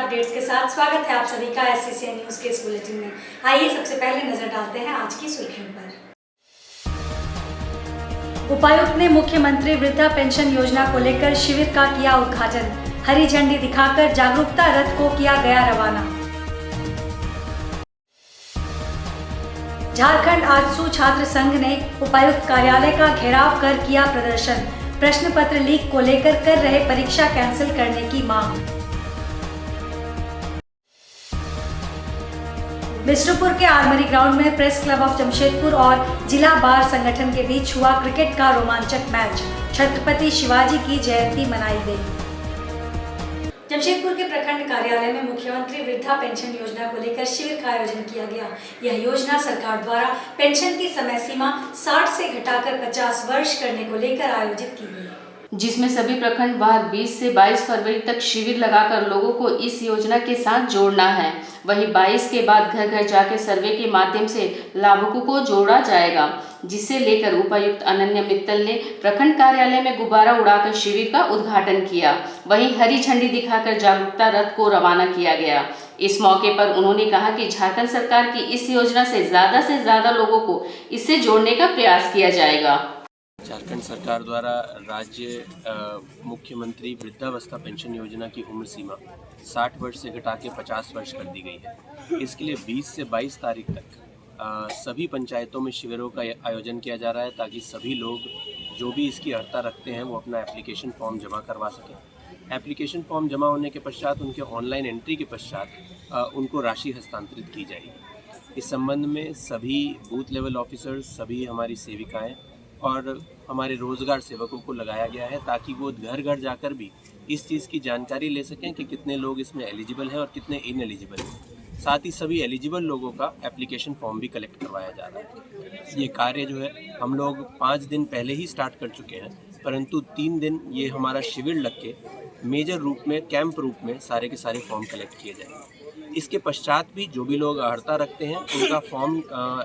Updates के साथ स्वागत है आप सभी का SCCN न्यूज के इस बुलेटिन में। आइए सबसे पहले नजर डालते हैं आज की सुर्खियों पर। उपायुक्त ने मुख्यमंत्री वृद्धा पेंशन योजना को लेकर शिविर का किया उद्घाटन। हरी झंडी दिखाकर जागरूकता रथ को किया गया रवाना। झारखंड आजसू छात्र संघ ने उपायुक्त कार्यालय का घेराव कर किया प्रदर्शन। प्रश्न पत्र लीक को लेकर कर रहे परीक्षा कैंसिल करने की मांग। बिष्टुपुर के आर्मरी ग्राउंड में प्रेस क्लब ऑफ जमशेदपुर और जिला बार संगठन के बीच हुआ क्रिकेट का रोमांचक मैच। छत्रपति शिवाजी की जयंती मनाई गई। जमशेदपुर के प्रखंड कार्यालय में मुख्यमंत्री वृद्धा पेंशन योजना को लेकर शिविर का आयोजन किया गया। यह योजना सरकार द्वारा पेंशन की समय सीमा 60 से घटाकर 50 वर्ष करने को लेकर आयोजित की गई, जिसमें सभी प्रखंड वार 20 से 22 फरवरी तक शिविर लगाकर लोगों को इस योजना के साथ जोड़ना है। वहीं 22 के बाद घर घर जाकर सर्वे के माध्यम से लाभुकों को जोड़ा जाएगा, जिसे लेकर उपायुक्त अनन्या मित्तल ने प्रखंड कार्यालय में गुब्बारा उड़ाकर शिविर का उद्घाटन किया। वहीं हरी झंडी दिखाकर जागरूकता रथ को रवाना किया गया। इस मौके पर उन्होंने कहा कि झारखंड सरकार की इस योजना से ज्यादा लोगों को इससे जोड़ने का प्रयास किया जाएगा। झारखंड सरकार द्वारा राज्य मुख्यमंत्री वृद्धावस्था पेंशन योजना की उम्र सीमा 60 वर्ष से घटा के 50 वर्ष कर दी गई है। इसके लिए 20 से 22 तारीख तक सभी पंचायतों में शिविरों का आयोजन किया जा रहा है, ताकि सभी लोग जो भी इसकी अर्हता रखते हैं वो अपना एप्लीकेशन फॉर्म जमा करवा सकें। एप्लीकेशन फॉर्म जमा होने के पश्चात उनके ऑनलाइन एंट्री के पश्चात उनको राशि हस्तांतरित की जाएगी। इस संबंध में सभी बूथ लेवल ऑफिसर्स, सभी हमारी सेविकाएँ और हमारे रोज़गार सेवकों को लगाया गया है, ताकि वो घर घर जाकर भी इस चीज़ की जानकारी ले सकें कि कितने लोग इसमें एलिजिबल हैं और कितने इनएलिजिबल हैं। साथ ही सभी एलिजिबल लोगों का एप्लीकेशन फॉर्म भी कलेक्ट करवाया जा रहा है। ये कार्य जो है हम लोग 5 दिन पहले ही स्टार्ट कर चुके हैं, परंतु 3 दिन ये हमारा शिविर लग के मेजर रूप में, कैंप रूप में सारे के सारे फॉर्म कलेक्ट किए जाएंगे। इसके पश्चात भी जो भी लोग अर्हता रखते हैं उनका फॉर्म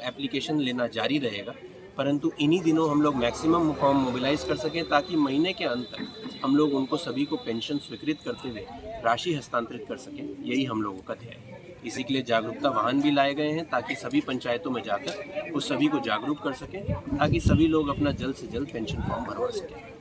एप्लीकेशन लेना जारी रहेगा, परंतु इन्हीं दिनों हम लोग मैक्सिमम फॉर्म मोबिलाइज कर सकें, ताकि महीने के अंत तक हम लोग उनको सभी को पेंशन स्वीकृत करते हुए राशि हस्तांतरित कर सकें। यही हम लोगों का ध्येय है। इसी के लिए जागरूकता वाहन भी लाए गए हैं, ताकि सभी पंचायतों में जाकर उस सभी को जागरूक कर सकें, ताकि सभी लोग अपना जल्द से जल्द पेंशन फॉर्म भरवा सकें।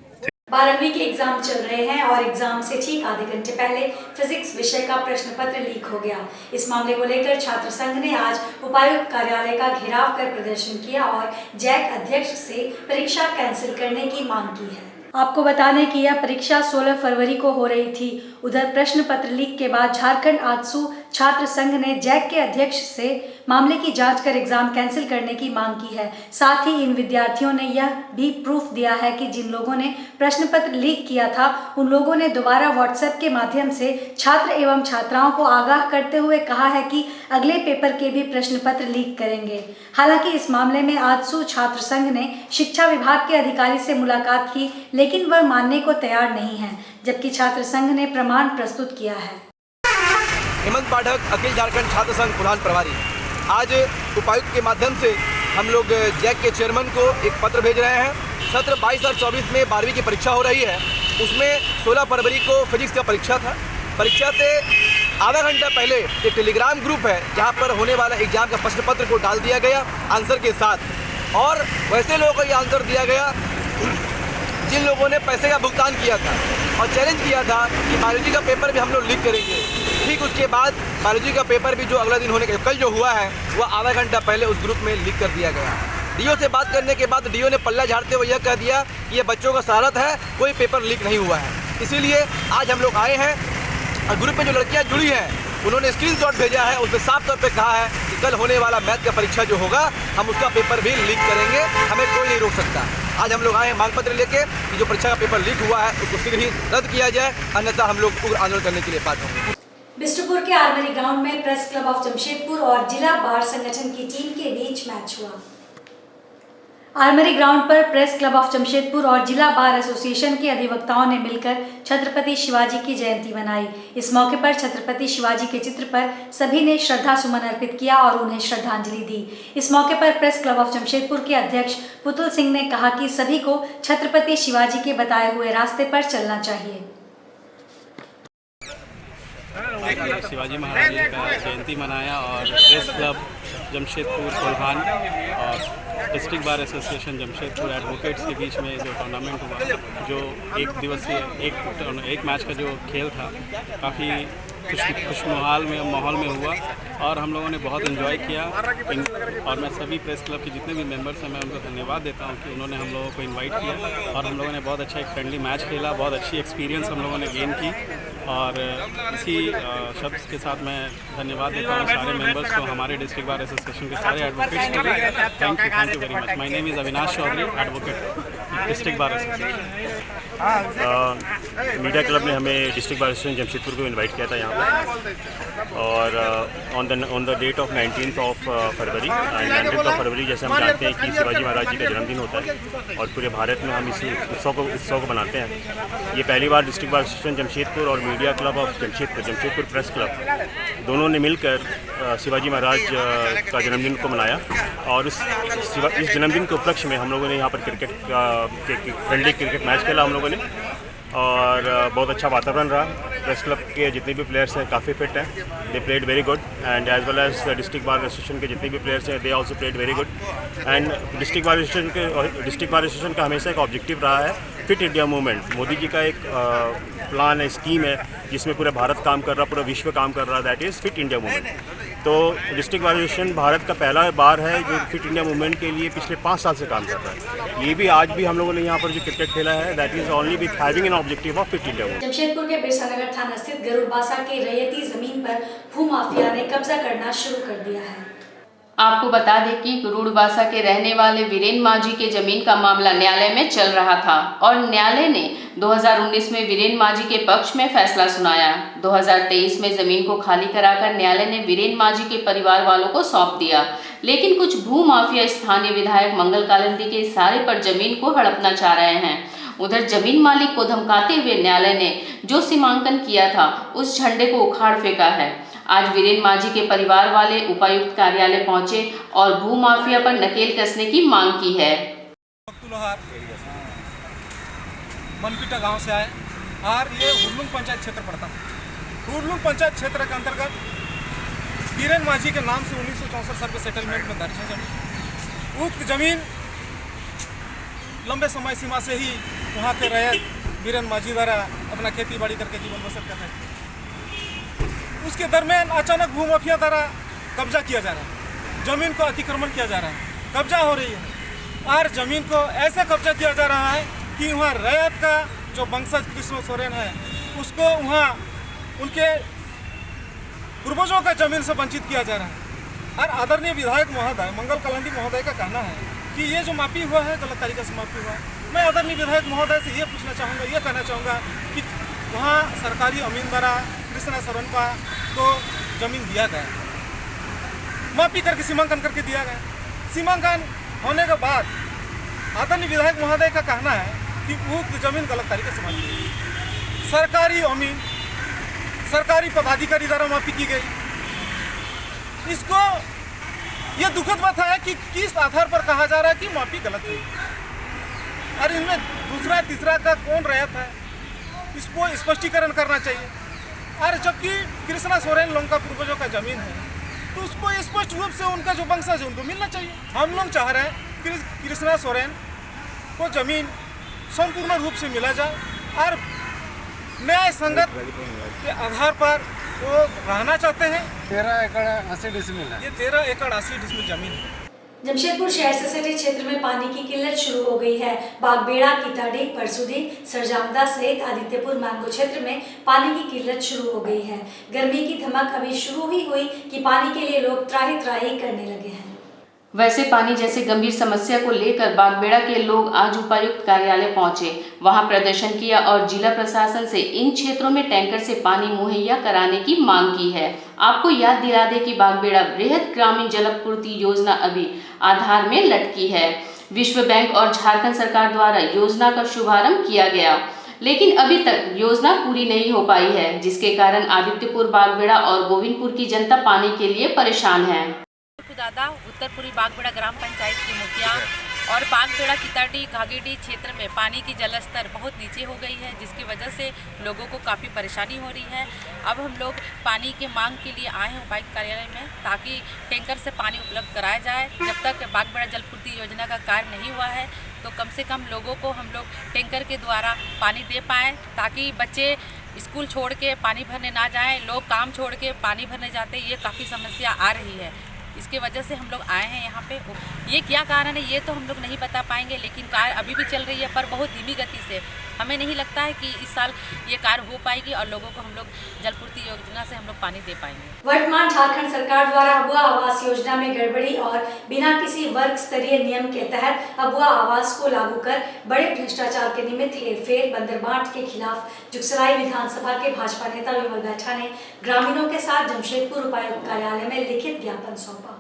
12वीं के एग्जाम चल रहे हैं और एग्जाम से ठीक आधे घंटे पहले फिजिक्स विषय का प्रश्न पत्र लीक हो गया। इस मामले को लेकर छात्र संघ ने आज उपायुक्त कार्यालय का घेराव कर प्रदर्शन किया और जैक अध्यक्ष से परीक्षा कैंसिल करने की मांग की है। आपको बता दें कि यह परीक्षा 16 फरवरी को हो रही थी। उधर प्रश्न पत्र लीक के बाद झारखंड आजसू छात्र संघ ने जैक के अध्यक्ष से मामले की जांच कर एग्जाम कैंसिल करने की मांग की है। साथ ही इन विद्यार्थियों ने यह भी प्रूफ दिया है कि जिन लोगों ने प्रश्न पत्र लीक किया था उन लोगों ने दोबारा व्हाट्सएप के माध्यम से छात्र एवं छात्राओं को आगाह करते हुए कहा है कि अगले पेपर के भी प्रश्न पत्र लीक करेंगे। हालांकि इस मामले में आजसू छात्र संघ ने शिक्षा विभाग के अधिकारी से मुलाकात की, लेकिन वह मानने को तैयार नहीं है, जबकि छात्र संघ ने प्रमाण प्रस्तुत किया है। हेमंत पाठक, अखिल झारखंड छात्र संघ प्रधान प्रभारी। आज उपायुक्त के माध्यम से हम लोग जैक के चेयरमैन को एक पत्र भेज रहे हैं। सत्र 22 और 24 में 12वीं की परीक्षा हो रही है। उसमें 16 फरवरी को फिजिक्स का परीक्षा था। परीक्षा से आधा घंटा पहले एक टेलीग्राम ग्रुप है जहां पर होने वाला एग्जाम का प्रश्न पत्र को डाल दिया गया आंसर के साथ, और वैसे लोगों को ये आंसर दिया गया जिन लोगों ने पैसे का भुगतान किया था और चैलेंज किया था कि बायोलॉजी का पेपर भी हम लोग लीक करेंगे। ठीक उसके बाद बायोलॉजी का पेपर भी जो अगला दिन होने का कल जो हुआ है वह आधा घंटा पहले उस ग्रुप में लीक कर दिया गया। डीओ से बात करने के बाद डीओ ने पल्ला झाड़ते हुए यह कह दिया कि ये बच्चों का शरारत है, कोई पेपर लीक नहीं हुआ है। इसीलिए आज हम लोग आए हैं और ग्रुप में जो लड़कियाँ जुड़ी हैं उन्होंने स्क्रीनशॉट भेजा है, उसमें साफ तौर पे कहा है कि कल होने वाला मैथ का परीक्षा जो होगा हम उसका पेपर भी लीक करेंगे, हमें कोई नहीं रोक सकता। आज हम लोग आए हैं मांग पत्र लेके कि जो परीक्षा का पेपर लीक हुआ है उसको शीघ्र ही रद्द किया जाए, अन्यथा हम लोग उग्र आंदोलन करने के लिए बाध्य होंगे। बिष्टुपुर के आर्मरी ग्राउंड में प्रेस क्लब ऑफ जमशेदपुर और जिला बार संगठन की टीम के बीच मैच हुआ। आर्मरी ग्राउंड पर प्रेस क्लब ऑफ जमशेदपुर और जिला बार एसोसिएशन के अधिवक्ताओं ने मिलकर छत्रपति शिवाजी की जयंती मनाई। इस मौके पर छत्रपति शिवाजी के चित्र पर सभी ने श्रद्धा सुमन अर्पित किया और उन्हें श्रद्धांजलि दी। इस मौके पर प्रेस क्लब ऑफ जमशेदपुर के अध्यक्ष पुतुल सिंह ने कहा कि सभी को छत्रपति शिवाजी के बताए हुए रास्ते पर चलना चाहिए। आज शिवाजी महाराज जी का जयंती मनाया और प्रेस क्लब जमशेदपुर कोल्हान और district bar association Jamshedpur advocates के बीच में जो टूर्नामेंट हुआ, जो एक दिवसीय एक मैच का जो खेल था, काफ़ी खुश माहौल में हुआ और हम लोगों ने बहुत एंजॉय किया। और मैं सभी प्रेस क्लब के जितने भी मेंबर्स हैं, मैं उनको धन्यवाद देता हूं कि उन्होंने हम लोगों को इनवाइट किया और हम लोगों ने बहुत अच्छा एक फ्रेंडली मैच खेला, बहुत अच्छी एक्सपीरियंस हम लोगों ने गेन की। और इसी शब्द के साथ मैं धन्यवाद देता हूँ सारे मेंबर्स को, हमारे डिस्ट्रिक्ट बार एसोसिएशन के सारे एडवोकेट्स को भी। Thank you very much. My name is Avinash Chaudhary, advocate, district bar association. Media club ने हमें डिस्ट्रिक्ट बार एसोसिएशन जमशेदपुर को इनवाइट किया था यहाँ पर, और on the date of 19th February and 19th February जैसे हम जानते हैं कि शिवाजी महाराज जी का जन्मदिन होता है और पूरे भारत में हम इस उत्सव को मनाते हैं। ये पहली बार डिस्ट्रिक्ट बार एसोसिएशन जमशेदपुर और media club of Jamshedpur press club दोनों ने मिलकर शिवाजी महाराज का जन्मदिन को मनाया और इस जन्मदिन के उपलक्ष्य में हम लोगों ने यहाँ पर फ्रेंडली क्रिकेट मैच खेला हम लोगों ने और बहुत अच्छा वातावरण रहा। प्रेस क्लब के जितने भी प्लेयर्स हैं काफ़ी फिट हैं, they played very good and as well as district bar association के जितने भी प्लेयर्स हैं they also played very good. And district bar association का हमेशा एक ऑब्जेक्टिव रहा है fit India movement. Modi ji का एक प्लान है, स्कीम है जिसमें पूरा भारत काम कर रहा, पूरा विश्व काम कर रहा, that is fit India movement. तो डिस्ट्रिक्ट बार एसोसिएशन भारत का पहला बार है जो फिट इंडिया मूवमेंट के लिए पिछले 5 साल से काम कर रहा है। ये भी आज भी हम लोगों ने यहाँ पर जो क्रिकेट खेला है that is only with having an objective of fit India movement. Jamshedpur के बिरसानगर थाना स्थित गरुड़बासा की रैयती जमीन पर भूमाफिया ने कब्जा करना शुरू कर दिया है। आपको बता दें कि गरुड़बासा के रहने वाले वीरेन माझी के जमीन का मामला न्यायालय में चल रहा था और न्यायालय ने 2019 में वीरेन माझी के पक्ष में फैसला सुनाया। 2023 में जमीन को खाली कराकर न्यायालय ने वीरेन माझी के परिवार वालों को सौंप दिया, लेकिन कुछ भूमाफिया स्थानीय विधायक मंगल कालिंदी के इशारे पर जमीन को हड़पना चाह रहे हैं। उधर जमीन मालिक को धमकाते हुए न्यायालय ने जो सीमांकन किया था उस झंडे को उखाड़ फेंका है। आज वीरेन माझी के परिवार वाले उपायुक्त कार्यालय पहुंचे और भूमाफिया पर नकेल कसने की मांग की है। मनपीटा गांव से आए और ये हुरलुंग पंचायत क्षेत्र पड़ता है। हुरलुंग पंचायत क्षेत्र के अंतर्गत वीरेन माझी के नाम से 1964 सर्वे सेटलमेंट में दर्ज है जमीन। उक्त जमीन लंबे समय सीमा से ही वहाँ के रैयत वीरेन माझी द्वारा अपना खेती बाड़ी करके जीवन बसर कर रहे हैं। उसके दरमियान अचानक भूमाफिया द्वारा कब्जा किया जा रहा है, जमीन को अतिक्रमण किया जा रहा है, कब्जा हो रही है और जमीन को ऐसे कब्जा किया जा रहा है कि वहाँ रैयत का जो वंशज कृष्ण सोरेन है उसको वहाँ उनके पूर्वजों का जमीन से वंचित किया जा रहा है। और आदरणीय विधायक महोदय मंगल कालिंदी महोदय का कहना है कि ये जो मापी हुआ है गलत तरीके से मापी हुआ है। मैं आदरणीय विधायक महोदय से ये पूछना चाहूँगा, ये कहना चाहूँगा कि वहाँ सरकारी अमीन द्वारा कृष्णा सोरेन को जमीन दिया गया, मापी करके सीमांकन करके दिया गया। सीमांकन होने के बाद आदरणीय विधायक महोदय का कहना है कि उक्त जमीन गलत तरीके से मापी गई, सरकारी अमीन सरकारी पदाधिकारी द्वारा मापी की गई। इसको ये दुखद बात है कि किस आधार पर कहा जा रहा है कि मापी गलत हुई और इनमें दूसरा तीसरा का कौन रैयत है, इसको स्पष्टीकरण करना चाहिए। और जबकि कृष्णा सोरेन लोगों का पूर्वजों का जमीन है तो उसको स्पष्ट रूप से उनका जो वंशज है उनको मिलना चाहिए। हम लोग चाह रहे हैं कि कृष्णा सोरेन को जमीन संपूर्ण रूप से मिला जाए और न्याय संगत के आधार पर वो रहना चाहते हैं। 13 एकड़ 80 डिसमिल है। ये 13 एकड़ 80 डिसमिल जमीन है। जमशेदपुर शहर सोसाइटी क्षेत्र में पानी की किल्लत शुरू हो गई है। बागबेड़ा, कीताडी, परसुदी, सरजामदा सहित आदित्यपुर मैंगो क्षेत्र में पानी की किल्लत शुरू हो गई है। गर्मी की धमक अभी शुरू ही हुई कि पानी के लिए लोग त्राही त्राही करने लगे हैं। वैसे पानी जैसे गंभीर समस्या को लेकर बागबेड़ा के लोग आज उपायुक्त कार्यालय पहुंचे, वहां प्रदर्शन किया और जिला प्रशासन से इन क्षेत्रों में टैंकर से पानी मुहैया कराने की मांग की है। आपको याद दिला दें कि बागबेड़ा बृहद ग्रामीण जलापूर्ति योजना अभी आधार में लटकी है। विश्व बैंक और झारखंड सरकार द्वारा योजना का शुभारंभ किया गया, लेकिन अभी तक योजना पूरी नहीं हो पाई है, जिसके कारण आदित्यपुर, बागबेड़ा और गोविंदपुर की जनता पानी के लिए परेशान है। दादा उत्तर पूर्वी बागबेड़ा ग्राम पंचायत की मुखिया और बागबेड़ा किताडी घाघीडीह क्षेत्र में पानी की जल स्तर बहुत नीचे हो गई है, जिसकी वजह से लोगों को काफ़ी परेशानी हो रही है। अब हम लोग पानी की मांग के लिए आए हैं उपायुक्त कार्यालय में, ताकि टैंकर से पानी उपलब्ध कराया जाए। जब तक बागबेड़ा जलपूर्ति योजना का कार्य नहीं हुआ है तो कम से कम लोगों को हम लोग टैंकर के द्वारा पानी दे पाएँ, ताकि बच्चे स्कूल छोड़ के पानी भरने ना जाएं, लोग काम छोड़ के पानी भरने जाते, ये काफ़ी समस्या आ रही है। इसके वजह से हम लोग आए हैं यहाँ पे। ये क्या कारण है ये तो हम लोग नहीं बता पाएंगे, लेकिन कार अभी भी चल रही है, पर बहुत धीमी गति से। हमें नहीं लगता है कि इस साल ये कार हो पाएगी और लोगों को हम लोग जलपूर्ति योजना से हम लोग पानी दे पाएंगे। वर्तमान झारखंड सरकार द्वारा अबुआ आवास योजना में गड़बड़ी और बिना किसी वर्ग स्तरीय नियम के तहत अबुआ आवास को लागू कर बड़े भ्रष्टाचार के निमित्त हेरफेर बंदरबांट के खिलाफ जुगसराय विधानसभा के भाजपा नेता विमल बैठा ने ग्रामीणों के साथ जमशेदपुर उपायुक्त कार्यालय में लिखित ज्ञापन सौंपा।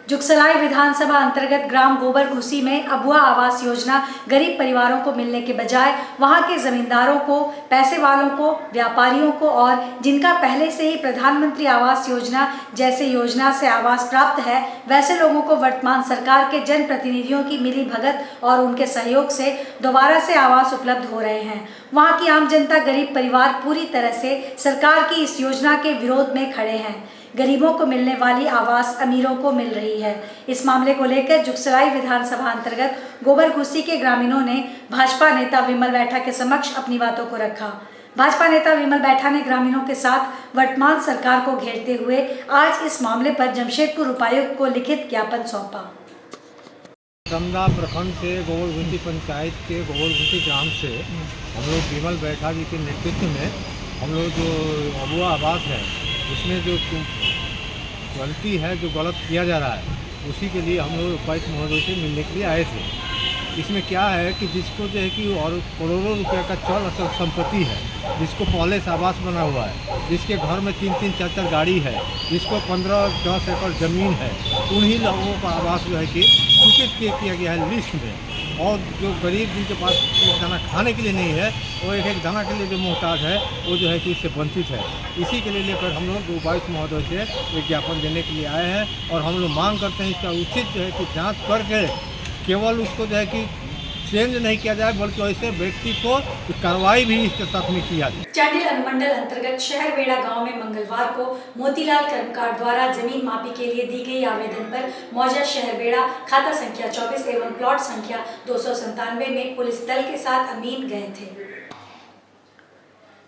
जुगसराय विधानसभा अंतर्गत ग्राम गोबर घुसी में अबुआ आवास योजना गरीब परिवारों को मिलने के बजाय वहां के जमींदारों को, पैसे वालों को, व्यापारियों को और जिनका पहले से ही प्रधानमंत्री आवास योजना जैसे योजना से आवास प्राप्त है, वैसे लोगों को वर्तमान सरकार के जनप्रतिनिधियों की मिली भगत और उनके सहयोग से दोबारा से आवास उपलब्ध हो रहे हैं। वहाँ की आम जनता, गरीब परिवार पूरी तरह से सरकार की इस योजना के विरोध में खड़े हैं। गरीबों को मिलने वाली आवास अमीरों को मिल रही है। इस मामले को लेकर जुगसराय विधानसभा अंतर्गत गोबरघुसी के ग्रामीणों ने भाजपा नेता विमल बैठा के समक्ष अपनी बातों को रखा। भाजपा नेता विमल बैठा ने ग्रामीणों के साथ वर्तमान सरकार को घेरते हुए आज इस मामले पर जमशेदपुर उपायुक्त को लिखित ज्ञापन सौंपा। गंगा प्रखंड से गोबरघुसी पंचायत के गोबरघुसी ग्राम से हम लोग विमल बैठा जी के नेतृत्व में हम लोग जो अबुआ आवास है उसमें जो गलती है, जो गलत किया जा रहा है, उसी के लिए हम लोग उपायुक्त महोदय से मिलने के लिए आए थे। इसमें क्या है कि जिसको जो है कि और करोड़ों रुपए का चल अचल संपत्ति है, जिसको पहले से आवास बना हुआ है, जिसके घर में 3-3 4-4 गाड़ी है, जिसको 15-10 एकड़ ज़मीन है, उन्हीं लोगों का आवास जो है कि सूचित किया गया है लिस्ट में। और जो गरीब जिनके पास एक दाना खाने के लिए नहीं है, वो एक दाना के लिए जो मोहताज है, वो जो है कि इससे वंचित है। इसी के लिए लेकर हम लोग उपायुक्त महोदय से विज्ञापन देने के लिए आए हैं और हम लोग मांग करते हैं इसका उचित जो है कि जाँच करके केवल उसको जो है कि चेंज नहीं किया जाए, बल्कि ऐसे व्यक्ति को कार्रवाई भी इसके साथ में किया जाए। चांडिल अनुमंडल अंतर्गत शहरबेड़ा गांव में मंगलवार को मोतीलाल कर्मकार द्वारा जमीन मापी के लिए दी गई आवेदन पर मौजा शहरबेड़ा खाता संख्या 24 एवं प्लॉट संख्या 297 में पुलिस दल के साथ अमीन गए थे।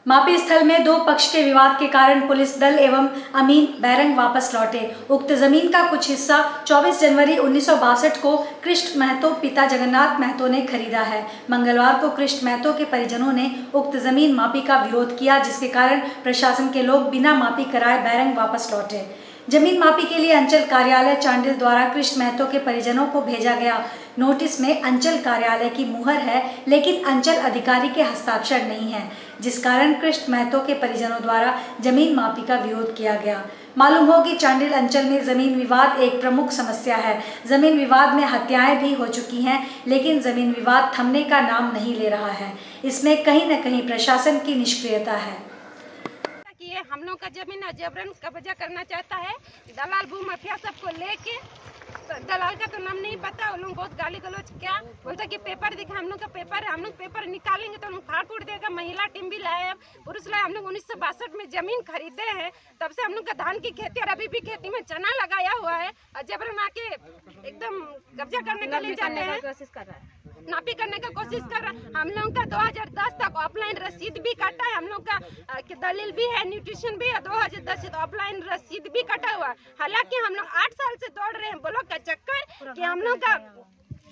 मापी स्थल में दो पक्ष के विवाद के कारण पुलिस दल एवं अमीन बैरंग वापस लौटे। उक्त जमीन का कुछ हिस्सा 24 जनवरी 1962 को कृष्ण महतो पिता जगन्नाथ महतो ने खरीदा है। मंगलवार को कृष्ण महतो के परिजनों ने उक्त जमीन मापी का विरोध किया, जिसके कारण प्रशासन के लोग बिना मापी कराए बैरंग वापस लौटे। जमीन मापी के लिए अंचल कार्यालय चांडिल द्वारा कृष्ण महतो के परिजनों को भेजा गया नोटिस में अंचल कार्यालय की मुहर है, लेकिन अंचल अधिकारी के हस्ताक्षर नहीं है, जिस कारण कृष्ण महतो के परिजनों द्वारा जमीन मापी का विरोध किया गया। मालूम हो कि चांडिल अंचल में जमीन विवाद एक प्रमुख समस्या है। जमीन विवाद में हत्याएं भी हो चुकी हैं, लेकिन जमीन विवाद थमने का नाम नहीं ले रहा है। इसमें कहीं न कहीं प्रशासन की निष्क्रियता है। ये हम लोग का जमीन जबरन कब्जा करना चाहता है। दलाल भू माफिया सबको लेके, दलाल का तो नाम नहीं पता, वो लोग बहुत गाली गलौज क्या बोलता कि पेपर दिखा, हम लोग का पेपर है, हम लोग पेपर निकालेंगे तो हम लोग फाड़ फूट देगा। महिला टीम भी लाए, पुरुष लाए। हम लोग 1962 में जमीन खरीदे हैं, तब से हम लोग का धान की खेती और अभी भी खेती में चना लगाया हुआ है, और जबरन आके एकदम कब्जा करने का ले जाते हैं, कोशिश कर रहा है, नापी करने का कोशिश कर रहा है। हम लोग का 2010 तक ऑफलाइन रसीद भी कटा है, हम लोग का दलील भी है, न्यूट्रिशन भी है। 2010 से तो ऑफलाइन रसीद भी कटा हुआ है। हालांकि हम लोग 8 साल से दौड़ रहे हैं ब्लॉक का चक्कर कि हम लोग का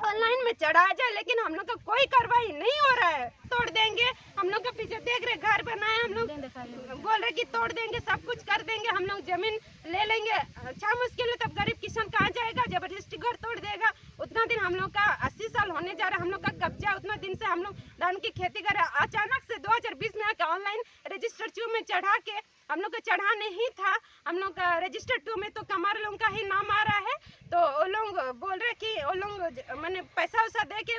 ऑनलाइन में चढ़ाया जाए, लेकिन हम लोग का कोई कार्रवाई नहीं हो रहा है। तोड़ देंगे, हम लोग का पीछे देख रहे घर बनाए, हम लोग बोल रहे कि तोड़ देंगे, सब कुछ कर देंगे, हम लोग जमीन ले लेंगे। अच्छा मुश्किल है, तब गरीब किसान कहाँ जाएगा? जबरदस्ती घर तोड़ देगा। उतना दिन हम लोग का 80 साल होने जा रहा है, हम लोग का कब्जा, उतना दिन से हम लोग धान की खेती कर रहे हैं। अचानक से 2020 में आके ऑनलाइन रजिस्टर 2 में चढ़ा के, हम लोग का चढ़ाने ही था, हम लोग का रजिस्टर 2 में तो कमार लोगों का ही नाम आ रहा है, तो वो लोग बोल रहे कि वो लोग मैंने पैसा वैसा दे के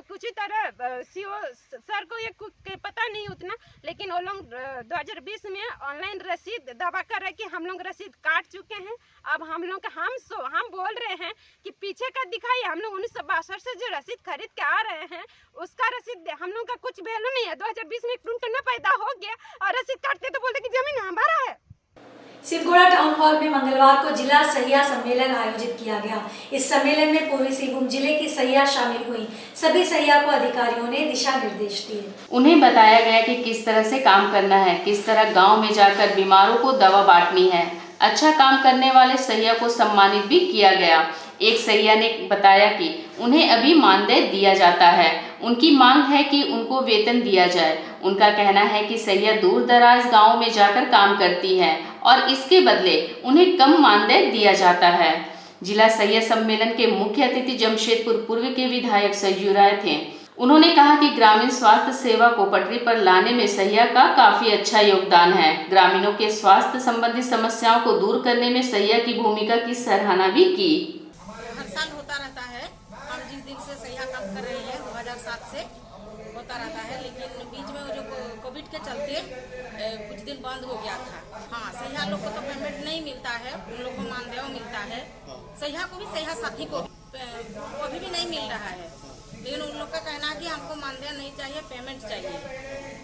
कुछ ही तरह सीओ सर को ये पता नहीं उतना, लेकिन वो लोग 2020 में ऑनलाइन रसीद दावा कर रहे कि हम लोग रसीद काट चुके हैं। अब हम लोग हम बोल रहे हैं कि पीछे का दिखाइए, हम लोग 1962 से जो रसीद खरीद के आ रहे हैं उसका रसीद हम लोग का कुछ वैल्यू नहीं है। 2020 में टुनटुना पैदा हो गया और रसीद काटते तो बोलते कि जमीन हमारा है। सिद्धगोड़ा टाउन हॉल में मंगलवार को जिला सहिया सम्मेलन आयोजित किया गया। इस सम्मेलन में पूर्वी सिंहभूम जिले की सहिया शामिल हुई। सभी सहिया को अधिकारियों ने दिशा निर्देश दिए। उन्हें बताया गया कि किस तरह से काम करना है, किस तरह गांव में जाकर बीमारों को दवा बांटनी है। अच्छा काम करने वाले सहिया को सम्मानित भी किया गया। एक सहिया ने बताया कि उन्हें अभी मानदेय दिया जाता है। उनकी मांग है कि उनको वेतन दिया जाए। उनका कहना है कि सहिया दूर दराज गाँव में जाकर काम करती है और इसके बदले उन्हें कम मानदेय दिया जाता है। जिला सहिया सम्मेलन के मुख्य अतिथि जमशेदपुर पूर्व के विधायक सरयू राय थे। उन्होंने कहा कि ग्रामीण स्वास्थ्य सेवा को पटरी पर लाने में सहिया का काफी अच्छा योगदान है। ग्रामीणों के स्वास्थ्य संबंधी समस्याओं को दूर करने में सहिया की भूमिका की सराहना भी की। हर साल होता रहता है। हम जिस दिन से सहिया काम कर रहे हैं 2007 से होता रहता है, लेकिन बीच में वो जो कोविड के चलते कुछ दिन बंद हो गया था। हाँ, सहिया लोग को तो पेमेंट नहीं मिलता है, उन लोग को मानदेय मिलता है। सहिया को भी, सहिया साथी को अभी भी नहीं मिल रहा है, लेकिन उन लोग का कहना है कि हमको मानदेय नहीं चाहिए, पेमेंट चाहिए।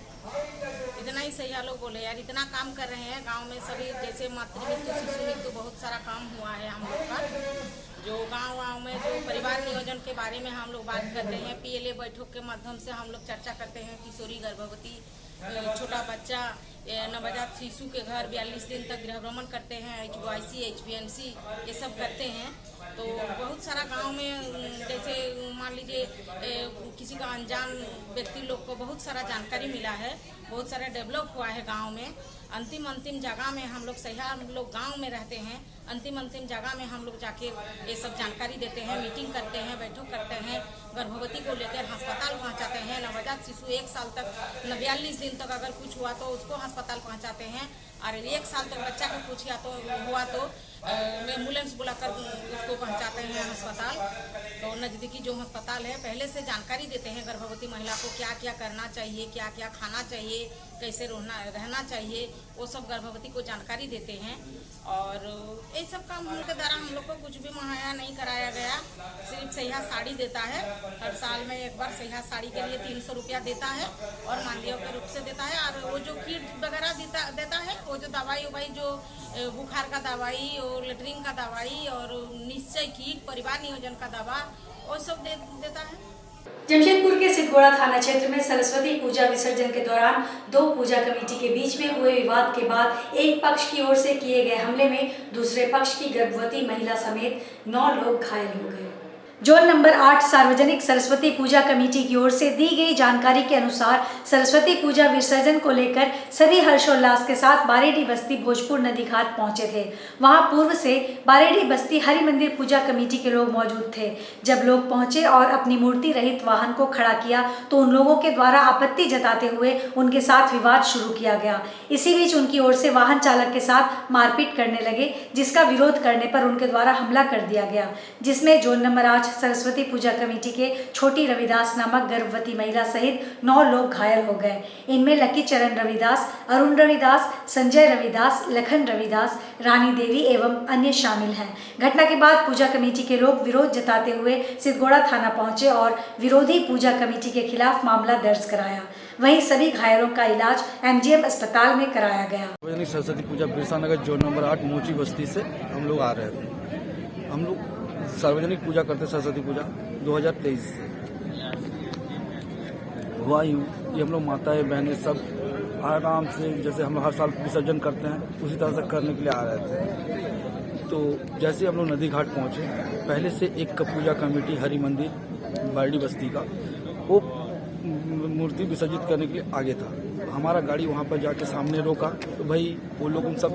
इतना ही सहिया लोग बोले यार इतना काम कर रहे हैं गांव में सभी, जैसे मातृ मृत्यु, शिशु मृत्यु, बहुत सारा काम हुआ है हम लोग का। जो गांव में जो परिवार नियोजन के बारे में हम लोग बात करते हैं, PLA बैठक के माध्यम से हम लोग चर्चा करते हैं। किशोरी, गर्भवती, छोटा बच्चा, नवजात शिशु के घर 42 दिन तक गृह भ्रमण करते हैं। HYC, HPNC ये सब करते हैं। तो बहुत सारा गांव में जैसे मान लीजिए किसी का अनजान व्यक्ति लोग को बहुत सारा जानकारी मिला है, बहुत सारा डेवलप हुआ है गांव में। अंतिम जगह में हम लोग सहिया लोग गांव में रहते हैं, अंतिम जगह में हम लोग जाके ये सब जानकारी देते हैं, मीटिंग करते हैं, बैठक करते हैं। गर्भवती को लेकर अस्पताल पहुंचाते हैं। नवजात शिशु 1 साल तक 42 दिन तक अगर कुछ हुआ तो उसको अस्पताल पहुंचाते हैं, और 1 साल तक बच्चा को कुछ हुआ तो एम्बुलेंस बुलाकर उसको पहुंचाते हैं अस्पताल। तो नज़दीकी जो अस्पताल है पहले से जानकारी देते हैं गर्भवती महिला को क्या क्या करना चाहिए, क्या क्या खाना चाहिए, कैसे रहना चाहिए, वो सब गर्भवती को जानकारी देते हैं। और ये सब काम के द्वारा हम लोग को कुछ भी मुहैया नहीं कराया गया। सिर्फ सहिया साड़ी देता है, हर साल में एक बार सहिया साड़ी के लिए 300 रुपया देता है और मानदेय के रूप से देता है। और वो जो किट वगैरह देता है, वो जो दवाई जो बुखार का दवाई और लेटरिन का दवाई और निश्चय किट, परिवार नियोजन का दवा, वो सब देता है। जमशेदपुर के सिद्धगोड़ा थाना क्षेत्र में सरस्वती पूजा विसर्जन के दौरान 2 पूजा कमेटी के बीच में हुए विवाद के बाद एक पक्ष की ओर से किए गए हमले में दूसरे पक्ष की गर्भवती महिला समेत 9 लोग घायल हो गए। जोन नंबर 8 सार्वजनिक सरस्वती पूजा कमेटी की ओर से दी गई जानकारी के अनुसार सरस्वती पूजा विसर्जन को लेकर सभी हर्षोल्लास के साथ बारेडी बस्ती भोजपुर नदी घाट पहुंचे थे। वहां पूर्व से बारेडी बस्ती हरि मंदिर पूजा कमेटी के लोग मौजूद थे। जब लोग पहुंचे और अपनी मूर्ति रहित वाहन को खड़ा किया तो उन लोगों के द्वारा आपत्ति जताते हुए उनके साथ विवाद शुरू किया गया। इसी बीच उनकी ओर से वाहन चालक के साथ मारपीट करने लगे, जिसका विरोध करने पर उनके द्वारा हमला कर दिया गया, जिसमें जोन नंबर 8 सरस्वती पूजा कमेटी के छोटी रविदास नामक गर्भवती महिला सहित 9 लोग घायल हो गए। इनमें लकी चरण रविदास, अरुण रविदास, संजय रविदास, लखन रविदास, रानी देवी एवं अन्य शामिल हैं। घटना के बाद पूजा कमेटी के लोग विरोध जताते हुए सिद्धगोड़ा थाना पहुंचे और विरोधी पूजा कमेटी के खिलाफ मामला दर्ज कराया। वहीं सभी घायलों का इलाज MGM अस्पताल में कराया गया। सरस्वती पूजा बिरसा नगर जोन नंबर 8 मोची बस्ती से हम लोग आ रहे थे। हम लोग सार्वजनिक पूजा करते सरस्वती पूजा 2023 से हुआ यूँ, ये हम लोग माताएं बहनें सब आराम से जैसे हम लोग हर साल विसर्जन करते हैं उसी तरह से करने के लिए आ रहे थे। तो जैसे हम लोग नदी घाट पहुँचे, पहले से एक पूजा कमेटी हरि मंदिर बारेडी बस्ती का वो मूर्ति विसर्जित करने के लिए आगे था। हमारा गाड़ी वहाँ पर जाके सामने रोका तो भाई वो लोग उन सब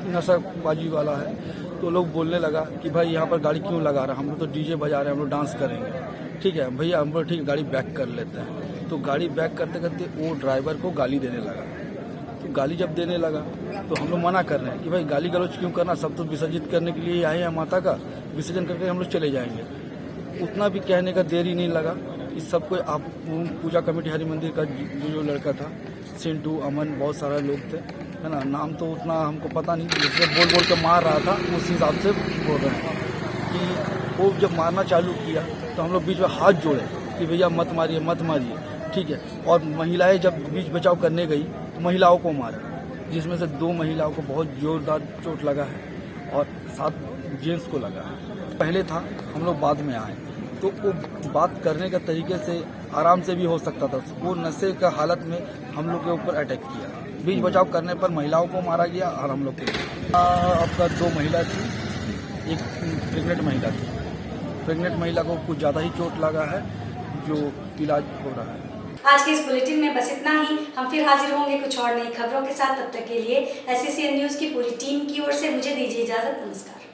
नशाबाजी वाला है, तो लोग बोलने लगा कि भाई यहाँ पर गाड़ी क्यों लगा रहा, हम लोग तो DJ बजा रहे हैं, हम लोग डांस करेंगे। ठीक है भैया, हम लोग ठीक गाड़ी बैक कर लेते हैं। तो गाड़ी बैक करते करते वो ड्राइवर को गाली देने लगा। तो गाली जब देने लगा तो हम लोग मना कर रहे हैं कि भाई गाली गलौज क्यों करना, सब तो विसर्जित करने के लिए आए हैं माता का, विसर्जन करके हम लोग चले जाएंगे। उतना भी कहने का देर ही नहीं लगा। इस सब को आप पूजा कमेटी हरि मंदिर का जो लड़का था सिंटू अमन बहुत सारा लोग थे, है ना, नाम तो उतना हमको पता नहीं, जिससे बोल बोल के मार रहा था उस हिसाब से बोल रहे हैं कि वो जब मारना चालू किया तो हम लोग बीच में हाथ जोड़े कि भैया मत मारिए मत मारिए, ठीक है। और महिलाएं जब बीच बचाव करने गई तो महिलाओं को मारा, जिसमें से 2 महिलाओं को बहुत जोरदार चोट लगा है और 7 जेंट्स को लगा है। पहले था, हम लोग बाद में आए, तो वो बात करने का तरीके से आराम से भी हो सकता था। वो नशे का हालत में हम लोग के ऊपर अटैक किया, बीच बचाव करने पर महिलाओं को मारा गया और हम लोग को। आपका 2 महिला थी, एक प्रेग्नेंट महिला थी। प्रेग्नेंट महिला को कुछ ज़्यादा ही चोट लगा है, जो इलाज हो रहा है। आज के इस बुलेटिन में बस इतना ही। हम फिर हाजिर होंगे कुछ और नई खबरों के साथ। तब तक के लिए SCCN न्यूज़ की पूरी टीम की ओर से मुझे दीजिए इजाजत। नमस्कार।